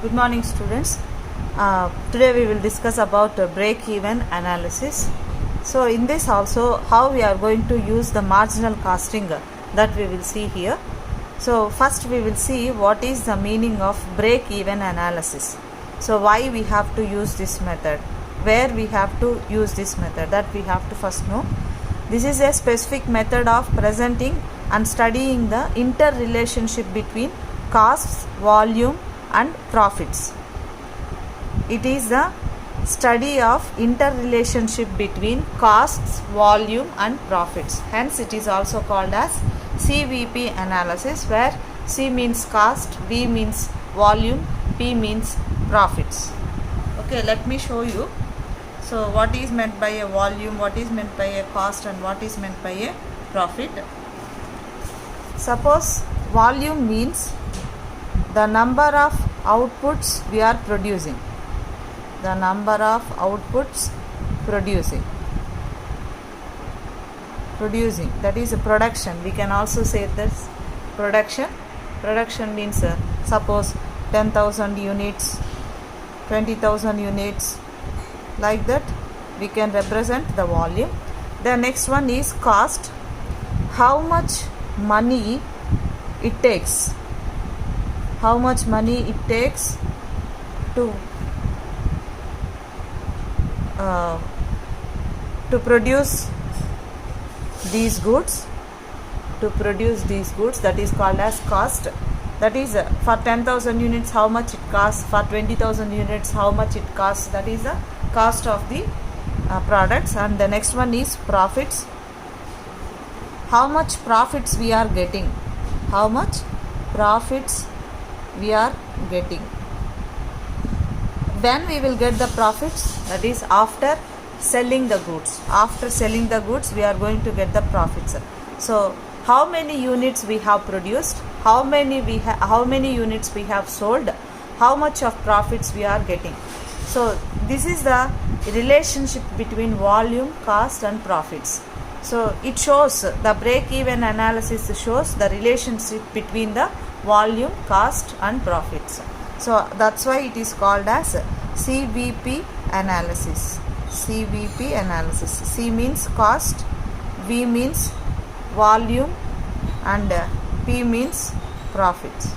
Good morning, students. Today we will discuss about break-even analysis. So in this also how we are going to use the marginal costing that we will see here. So first we will see what is the meaning of break-even analysis. So why we have to use this method, where we have to use this method, that we have to first know. This is a specific method of presenting and studying the interrelationship between costs, volume and profits. It is the study of interrelationship between costs, volume and profits. Hence it is also called as CVP analysis, where C means cost, V means volume, P means profits. Okay, let me show you. So what is meant by a volume, what is meant by a cost and what is meant by a profit. Suppose volume means the number of outputs we are producing. The number of outputs producing, that is a production. We can also say this production. Production means suppose 10,000 units, 20,000 units, like that we can represent the volume. The next one is cost. How much money it takes, how much money it takes to produce these goods, that is called as cost. That is for 10,000 units how much it costs, for 20,000 units how much it costs, that is the cost of the products. And the next one is profits. How much profits we are getting, how much profits we are getting. When we will get the profits, that is after selling the goods. After selling the goods we are going to get the profits. So how many units we have produced, how many units we have sold, how much of profits we are getting. So this is the relationship between volume, cost and profits. So it shows, the break-even analysis shows the relationship between the volume, cost and profits. So that's why it is called as CVP analysis. CVP analysis. C means cost, V means volume and P means profits.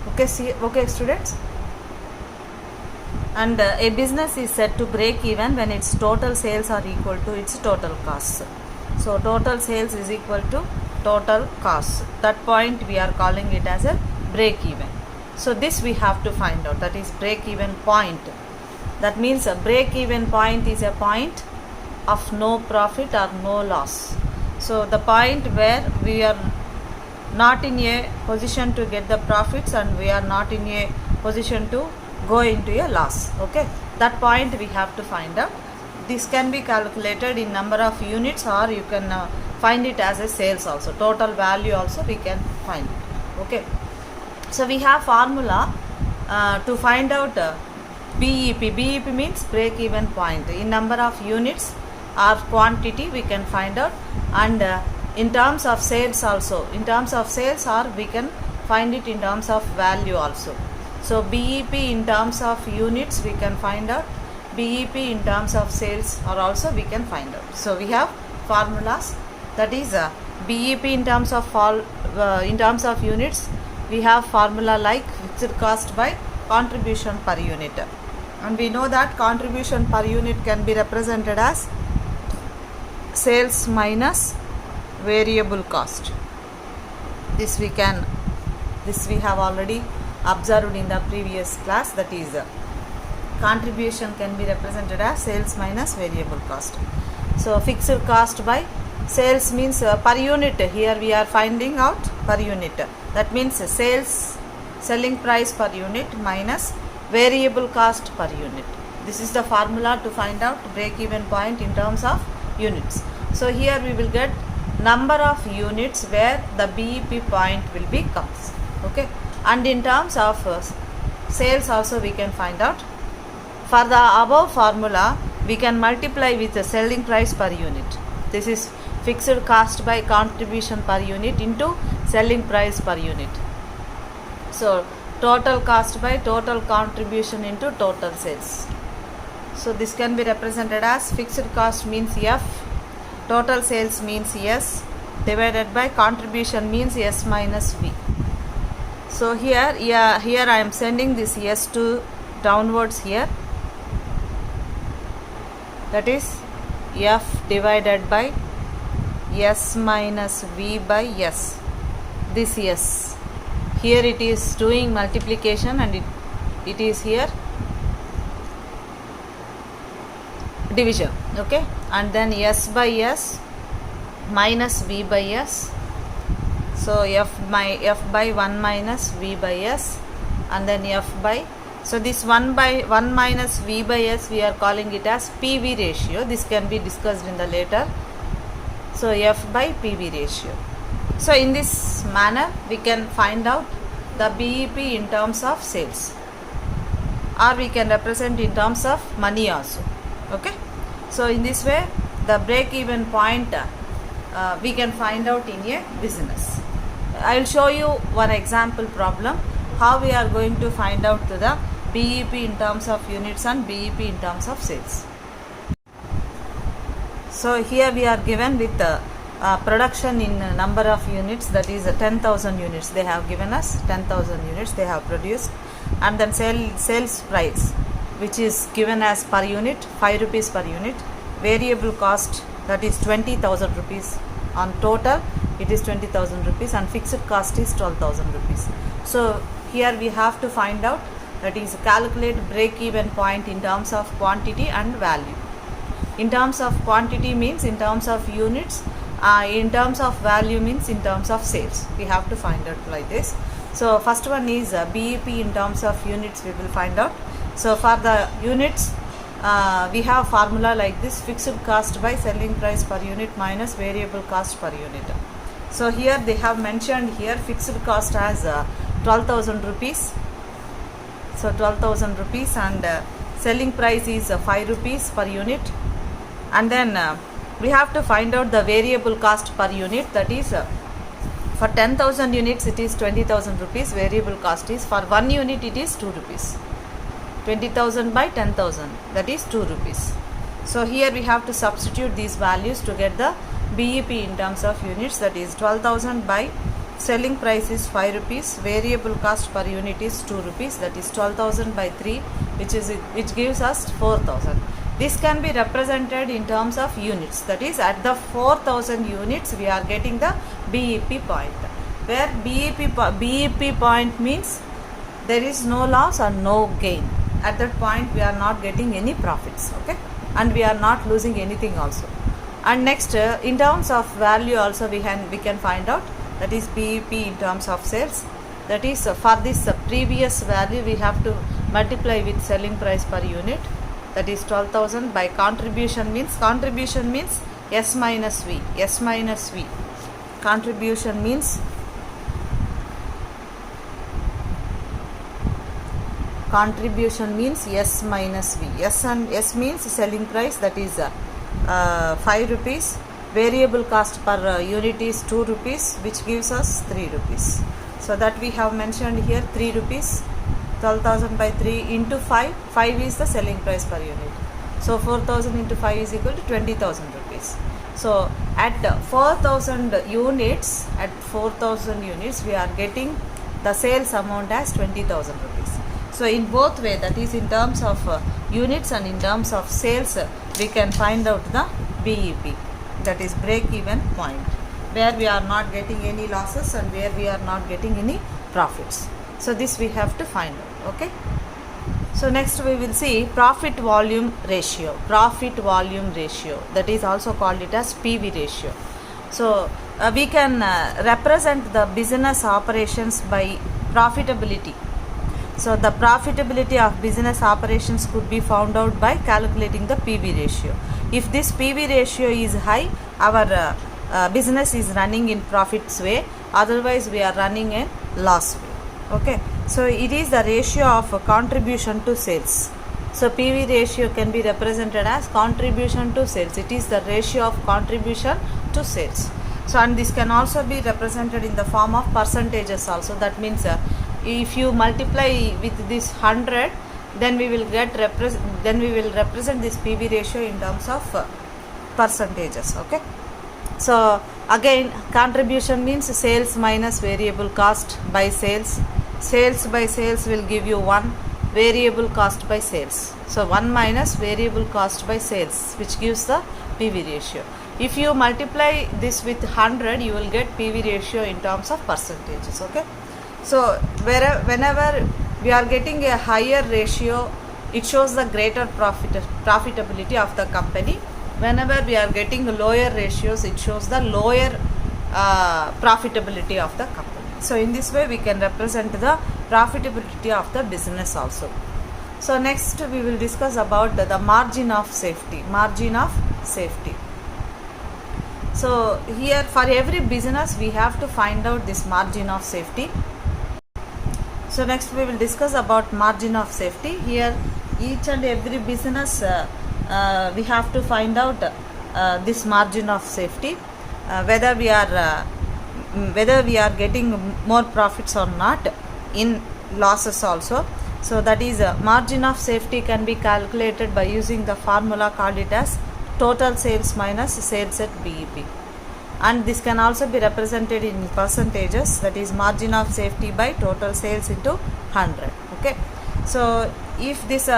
Okay students. And a business is said to break even when its total sales are equal to its total costs. So total sales is equal to total costs. That point we are calling it as a break even. So this we have to find out, that is break even point. That means a break even point is a point of no profit or no loss. So the point where we are not in a position to get the profits and we are not in a position to go into a loss. Okay, that point we have to find out. This can be calculated in number of units, or you can find it as a sales also. Total value also we can find it. Okay, so we have formula to find out BEP. BEP means break even point. In number of units or quantity we can find out, and in terms of sales also. In terms of sales, or we can find it in terms of value also. So BEP in terms of units we can find out, BEP in terms of sales or also we can find out. So we have formulas, that is BEP in terms of units. We have formula like fixed cost by contribution per unit, and we know that contribution per unit can be represented as sales minus variable cost. This we have already observed in the previous class, that is contribution can be represented as sales minus variable cost. So fixed cost by sales means per unit. Here we are finding out per unit. That means selling price per unit minus variable cost per unit. This is the formula to find out break even point in terms of units. So here we will get number of units where the BEP point will be comes. Okay, and in terms of sales also we can find out. For the above formula we can multiply with the selling price per unit. This is fixed cost by contribution per unit into selling price per unit. So total cost by total contribution into total sales. So this can be represented as fixed cost means F, total sales means S, divided by contribution means S minus V. So here I am sending this S to downwards here, that is F divided by S minus V by S. This S, here it is doing multiplication and it is here division, okay, and then S by S minus V by S. So F by 1 minus V by S, and then F by, so this 1 minus V by S we are calling it as PV ratio. This can be discussed in the later. So F by PV ratio. So in this manner we can find out the BEP in terms of sales, or we can represent in terms of money also, okay. So in this way the break even point we can find out in a business. I will show you one example problem how we are going to find out to the BEP in terms of units and BEP in terms of sales. So here we are given with the production in number of units, that is 10,000 units. They have given us 10,000 units they have produced, and then sales price which is given as per unit 5 rupees per unit, variable cost that is 20,000 rupees, on total it is 20,000 rupees, and fixed cost is 12,000 rupees. So here we have to find out, that is calculate break even point in terms of quantity and value. In terms of quantity means in terms of units, in terms of value means in terms of sales. We have to find out like this. So first one is BEP in terms of units we will find out. So for the units we have formula like this: fixed cost by selling price per unit minus variable cost per unit. So here they have mentioned here fixed cost as 12,000 rupees. So 12,000 rupees, and selling price is 5 rupees per unit, and then we have to find out the variable cost per unit, that is for 10,000 units it is 20,000 rupees, variable cost is for 1 unit it is 2 rupees. 20,000 by 10,000, that is 2 rupees. So here we have to substitute these values to get the BEP in terms of units, that is 12,000 by selling price is 5 rupees, variable cost per unit is 2 rupees, that is 12,000 by 3, which gives us 4,000. This can be represented in terms of units, that is at the 4,000 units we are getting the BEP point, where BEP point means there is no loss or no gain. At that point we are not getting any profits, okay, and we are not losing anything also. And next in terms of value also we can find out, that is BEP in terms of sales, that is for this previous value we have to multiply with selling price per unit, that is 12,000 by contribution means S minus V, contribution means S minus V. S means selling price, that is 5 rupees, variable cost per unit is 2 rupees, which gives us 3 rupees. So that we have mentioned here 3 rupees, 12,000 by 3 into 5, 5 is the selling price per unit. So 4,000 into 5 is equal to 20,000 rupees. So at 4,000 units, we are getting the sales amount as 20,000 rupees. So in both way, that is in terms of units and in terms of sales, we can find out the BEP, that is break even point, where we are not getting any losses and where we are not getting any profits. So this we have to find out, okay. So next we will see profit volume ratio, that is also called it as PV ratio. So we can represent the business operations by profitability. So the profitability of business operations could be found out by calculating the PV ratio. If this PV ratio is high, our business is running in profits way, otherwise we are running in loss way. Okay, so it is the ratio of contribution to sales. So PV ratio can be represented as contribution to sales. It is the ratio of contribution to sales. So and this can also be represented in the form of percentages also. That means if you multiply with this 100, then we will represent this PV ratio in terms of percentages. Okay, so again, contribution means sales minus variable cost by sales. Sales by sales will give you 1, variable cost by sales. So 1 minus variable cost by sales, which gives the PV ratio. If you multiply this with 100, you will get PV ratio in terms of percentages. Okay, so whenever we are getting a higher ratio, it shows the greater profitability of the company. Whenever we are getting lower ratios, it shows the lower profitability of the company. So in this way we can represent the profitability of the business also. So next we will discuss about the margin of safety. Margin of safety. So here for every business we have to find out this margin of safety. So next we will discuss about margin of safety. Here each and every business we have to find out this margin of safety, whether we are getting more profits or not, in losses also. So that is margin of safety can be calculated by using the formula called it as total sales minus sales at BEP, and this can also be represented in percentages, that is margin of safety by total sales into 100. Okay, so if this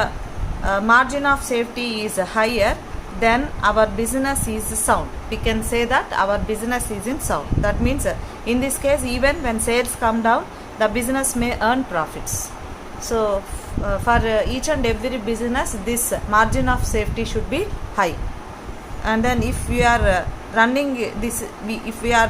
margin of safety is higher, then our business is sound. We can say that our business is in sound. That means in this case, even when sales come down, the business may earn profits. So for each and every business, this margin of safety should be high. And then if we are running this, if we are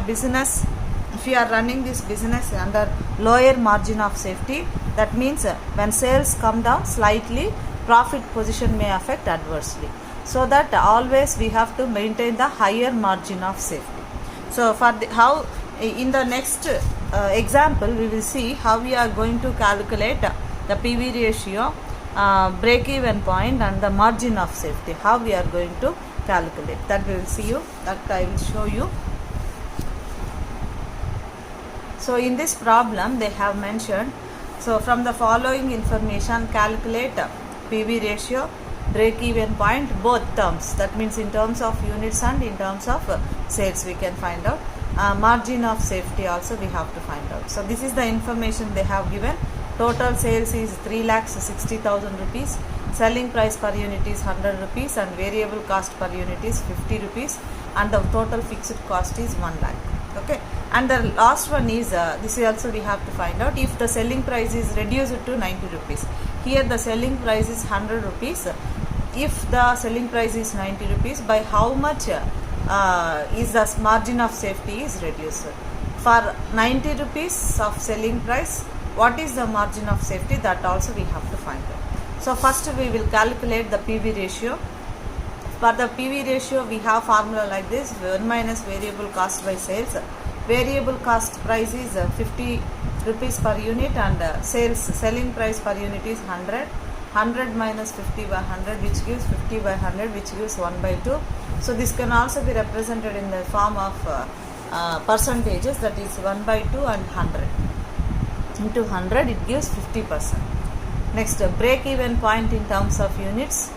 running this business under lower margin of safety, that means when sales come down slightly, profit position may affect adversely. So that always we have to maintain the higher margin of safety. So for how in the next example we will see how we are going to calculate the PV ratio, break even point, and the margin of safety. How we are going to calculate that we will see you, that I will show you. So in this problem they have mentioned, so from the following information calculate PV ratio, break even point, both terms, that means in terms of units and in terms of sales we can find out. Margin of safety also we have to find out. So this is the information they have given. Total sales is 3,60,000 rupees, selling price per unit is 100 rupees, and variable cost per unit is 50 rupees, and the total fixed cost is 1 lakh. Okay, and the last one is this is also we have to find out if the selling price is reduced to 90 rupees. Here the selling price is 100 rupees. If the selling price is 90 rupees, by how much is the margin of safety is reduced? For 90 rupees of selling price, what is the margin of safety? That also we have to find out. So first we will calculate the PV ratio. For the PV ratio we have formula like this: 1 minus variable cost by sales. Variable cost price is 50 rupees per unit, and selling price per unit is 100. 100 minus 50 by 100, which gives 50 by 100, which gives 1 by 2. So this can also be represented in the form of percentages, that is 1 by 2 and 100. Into 100 it gives 50%. Next, break even point in terms of units.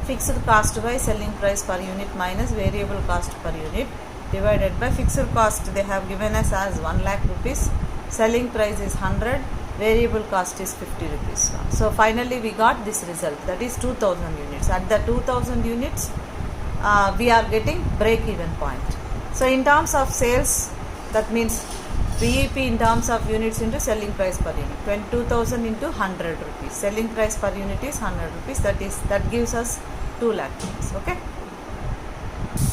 Fixed cost by selling price per unit minus variable cost per unit divided by fixed cost they have given us as 1 lakh rupees. Selling price is 100. Variable cost is 50 rupees. So finally we got this result, that is 2000 units. At the 2000 units we are getting break even point. So in terms of sales, that means BEP in terms of units into selling price per unit, 22,000 into 100 rupees. Selling price per unit is 100 rupees, that gives us 2 lakh rupees. Okay.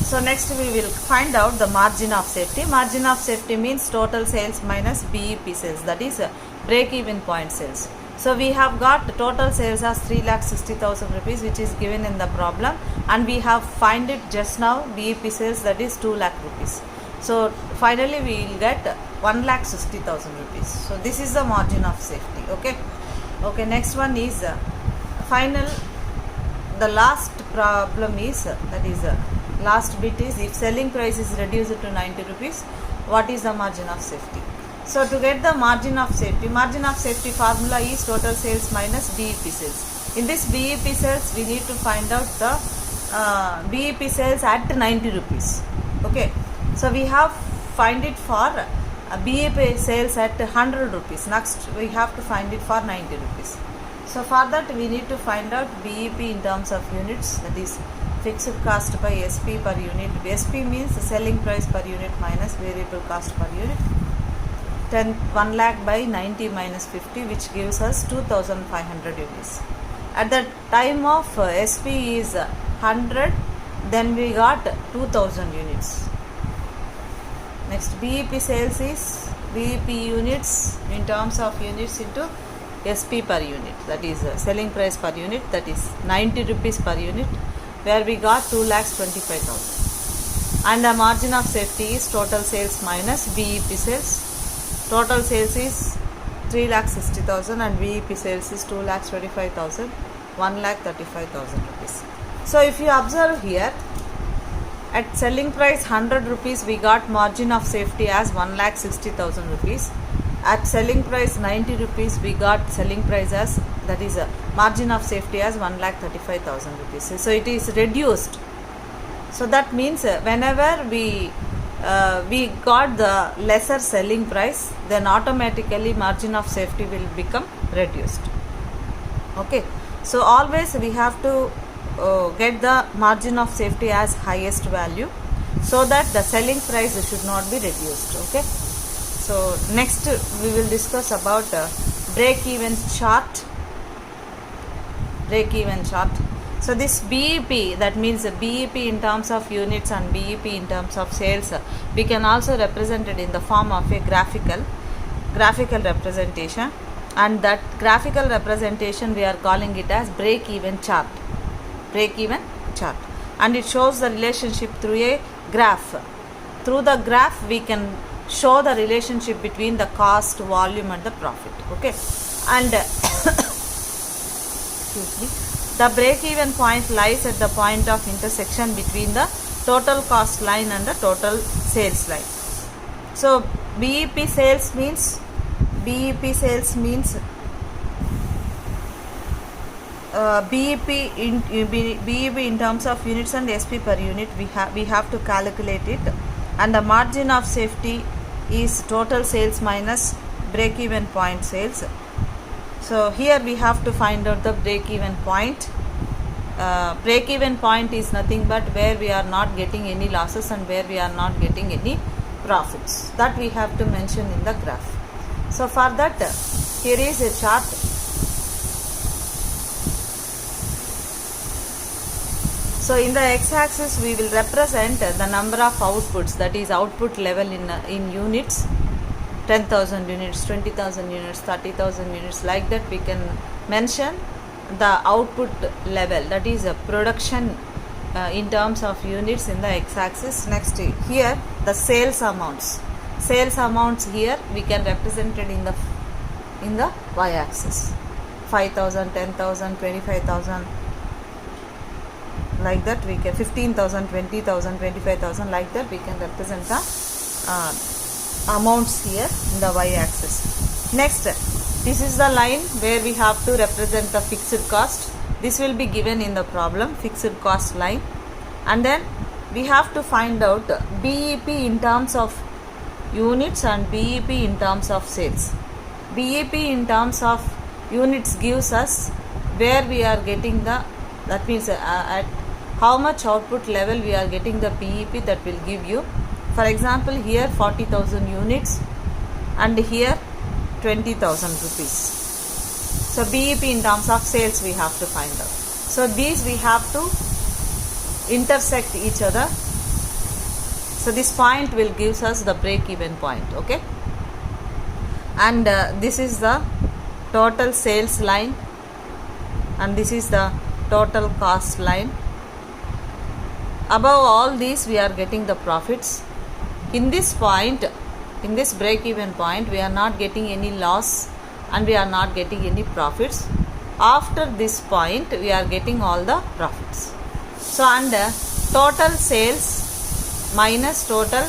So next we will find out the margin of safety. Margin of safety means total sales minus BEP sales, that is break even point sales. So we have got the total sales as 3,60,000 rupees, which is given in the problem, and we have find it just now BEP sales, that is 2 lakh rupees. So finally we will get 1,60,000 rupees. So this is the margin of safety. Okay, next one is the last problem is, that is last bit is, if selling price is reduced to 90 rupees, what is the margin of safety? So to get the margin of safety formula is total sales minus BEP sales. In this BEP sales, we need to find out the BEP sales at 90 rupees. Okay, so we have find it for BEP sales at 100 rupees. Next, we have to find it for 90 rupees. So for that, we need to find out BEP in terms of units, that is fixed cost by SP per unit. SP means selling price per unit minus variable cost per unit. 1 lakh by 90 minus 50, which gives us 2500 units. At the time of SP is 100, then we got 2000 units. Next, BEP sales is BEP units in terms of units into SP per unit, that is selling price per unit, that is 90 rupees per unit, where we got 2,25,000. And the margin of safety is total sales minus BEP sales. Total sales is 3,60,000 and BEP sales is 2,25,000, 1,35,000 rupees. So if you observe here, at selling price 100 rupees, we got margin of safety as 1,60,000 rupees. At selling price 90 rupees, we got selling price as, that is a margin of safety as 1,35,000 rupees. So it is reduced. So that means whenever we got the lesser selling price, then automatically margin of safety will become reduced. Okay, so always we have to get the margin of safety as highest value, so that the selling price should not be reduced. Okay, so next we will discuss about break-even chart. So this BEP, that means BEP in terms of units and BEP in terms of sales, we can also represent it in the form of a graphical representation, and that graphical representation we are calling it as break-even chart. And it shows the relationship through a graph. Through the graph we can show the relationship between the cost, volume and the profit. Okay, and excuse me, the break-even point lies at the point of intersection between the total cost line and the total sales line. So BEP sales means BEP in terms of units and SP per unit, we have to calculate it, and the margin of safety is total sales minus break-even point sales. So here we have to find out the break-even point. Break-even point is nothing but where we are not getting any losses and where we are not getting any profits. That we have to mention in the graph. So for that, here is a chart. So in the x-axis we will represent the number of outputs, that is output level in units, 10,000 units, 20,000 units, 30,000 units, like that we can mention the output level, that is a production in terms of units in the x-axis. Next, here the sales amounts here we can represent it in the y-axis, 5,000, 10,000, 25,000, like that we can 15,000, 20,000, 25,000, like that we can represent the amounts here in the y-axis. Next, this is the line where we have to represent the fixed cost. This will be given in the problem, fixed cost line, and then we have to find out BEP in terms of units and BEP in terms of sales. BEP in terms of units gives us where we are getting the, that means at how much output level we are getting the BEP, that will give you. For example, here 40,000 units and here 20,000 rupees. So BEP in terms of sales we have to find out. So these we have to intersect each other. So this point will gives us the break-even point. Okay, and this is the total sales line, and this is the total cost line. Above all these we are getting the profits. In this point, in this break-even point, we are not getting any loss and we are not getting any profits. After this point we are getting all the profits. So under total sales minus total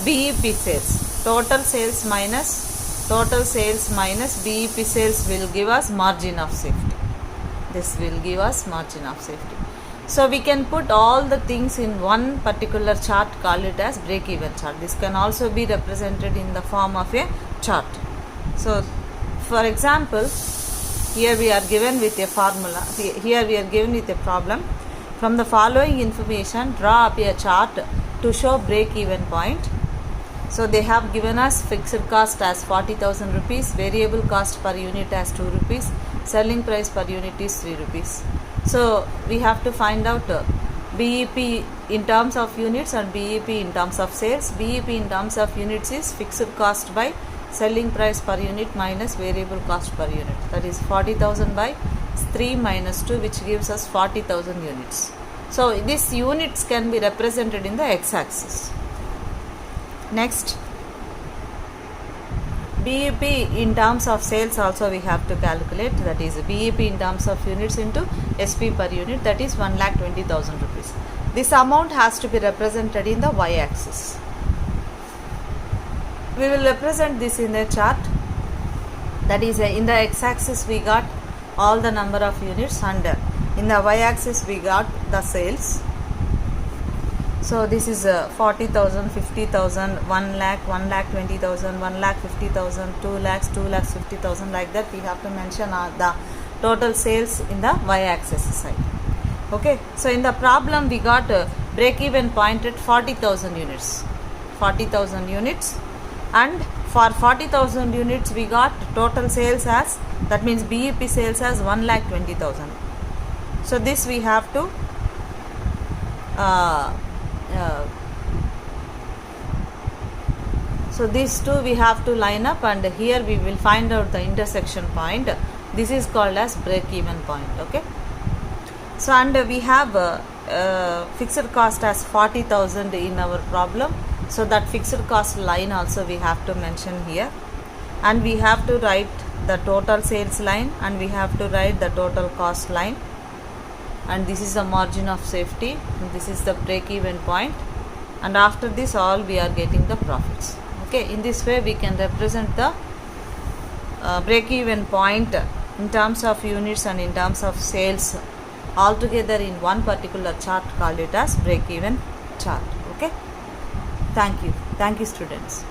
BEP sales. total sales minus BEP sales will give us margin of safety. This will give us margin of safety. So we can put all the things in one particular chart, call it as break even chart. This can also be represented in the form of a chart. So for example, here we are given with a formula, here we are given with a problem. From the following information, draw up a chart to show break even point. So they have given us fixed cost as 40,000 rupees, variable cost per unit as 2 rupees, selling price per unit is 3 rupees. So we have to find out BEP in terms of units and BEP in terms of sales. BEP in terms of units is fixed cost by selling price per unit minus variable cost per unit. That is 40,000 by 3 minus 2, which gives us 40,000 units. So these units can be represented in the x-axis. Next, BEP in terms of sales also we have to calculate, that is BEP in terms of units into SP per unit, that is 1,20,000 rupees. This amount has to be represented in the y-axis. We will represent this in a chart, that is in the x-axis we got all the number of units and in the y-axis we got the sales. So this is 40,000, 50,000, 1 lakh, 1,20,000, 1,50,000, 2 lakhs, 2,50,000, like that we have to mention the total sales in the y-axis side. Okay, so in the problem we got break even point at 40,000 units. 40,000 units, and for 40,000 units we got total sales as, that means BEP sales as 1,20,000. So this we have to so these two we have to line up, and here we will find out the intersection point. This is called as break even point. Okay, so and we have fixed cost as 40,000 in our problem, so that fixed cost line also we have to mention here, and we have to write the total sales line, and we have to write the total cost line, and this is the margin of safety, and this is the break even point, and after this all we are getting the profits. Okay, in this way we can represent the break even point in terms of units and in terms of sales all together in one particular chart, called it as break even chart. Okay, thank you students.